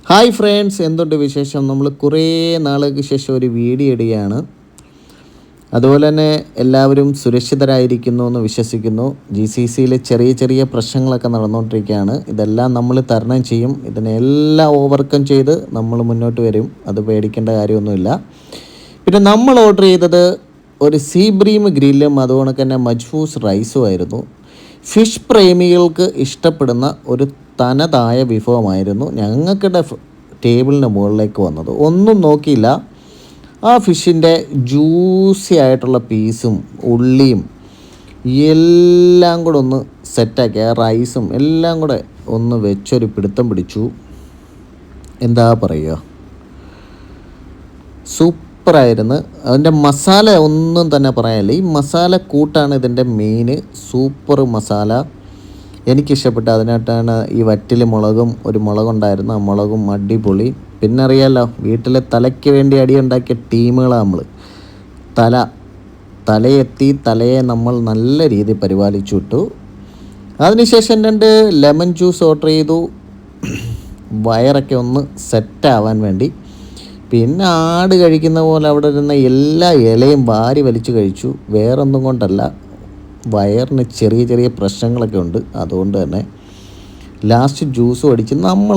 Hi friends, എന്തുണ്ട് വിശേഷം? നമ്മൾ കുറേ നാളുകൾക്ക് ശേഷം ഒരു വീഡിയോ ഇടുകയാണ്. അതുപോലെ തന്നെ എല്ലാവരും സുരക്ഷിതരായിരിക്കുന്നു എന്ന് വിശ്വസിക്കുന്നു. GCCയിൽ ചെറിയ ചെറിയ പ്രശ്നങ്ങളൊക്കെ നടന്നുകൊണ്ടിരിക്കുകയാണ്. ഇതെല്ലാം നമ്മൾ തരണം ചെയ്യും. ഇതിനെല്ലാം ഓവർകം ചെയ്ത് നമ്മൾ മുന്നോട്ട് വരും. അത് പേടിക്കേണ്ട കാര്യമൊന്നുമില്ല. പിന്നെ നമ്മൾ ഓർഡർ ചെയ്തത് ഒരു സീ ബ്രീം ഗ്രില്ലും അതുകൊണ്ട് തന്നെ മജ്ഫൂസ് റൈസും ആയിരുന്നു. ഫിഷ് പ്രേമികൾക്ക് ഇഷ്ടപ്പെടുന്ന ഒരു തനതായ വിഭവമായിരുന്നു ഞങ്ങൾക്കിടെ ടേബിളിന് മുകളിലേക്ക് വന്നത്. ഒന്നും നോക്കിയില്ല, ആ ഫിഷിൻ്റെ ജ്യൂസി ആയിട്ടുള്ള പീസും ഉള്ളിയും എല്ലാം കൂടെ ഒന്ന് സെറ്റാക്കി, ആ റൈസും എല്ലാം കൂടെ ഒന്ന് വെച്ചൊരു പിടുത്തം പിടിച്ചു. എന്താ പറയുക, സൂപ്പറായിരുന്നു. അതിൻ്റെ മസാല ഒന്നും തന്നെ പറയാനില്ല. ഈ മസാല കൂട്ടാണ് ഇതിൻ്റെ മെയിൻ. സൂപ്പർ മസാല എനിക്കിഷ്ടപ്പെട്ടു. അതിനായിട്ടാണ് ഈ വറ്റൽ മുളകും, ഒരു മുളകുണ്ടായിരുന്നു, ആ മുളകും അടിപൊളി. പിന്നെ അറിയാമല്ലോ, വീട്ടിലെ തലയ്ക്ക് വേണ്ടി അടിയുണ്ടാക്കിയ ടീമുകളാണ് നമ്മൾ. തലയെത്തി, തലയെ നമ്മൾ നല്ല രീതിയിൽ പരിപാലിച്ചു വിട്ടു. അതിനുശേഷം 2 ലെമൺ ജ്യൂസ് ഓർഡർ ചെയ്തു, വയറൊക്കെ ഒന്ന് സെറ്റാവാൻ വേണ്ടി. പിന്നെ ആട് കഴിക്കുന്ന പോലെ അവിടെ ഇരുന്ന എല്ലാ ഇലയും വാരി വലിച്ചു കഴിച്ചു. വേറൊന്നും കൊണ്ടല്ല, വയറിന് ചെറിയ ചെറിയ പ്രശ്നങ്ങളൊക്കെ ഉണ്ട്. അതുകൊണ്ട് തന്നെ ലാസ്റ്റ് ജ്യൂസ് അടിച്ച് നമ്മൾ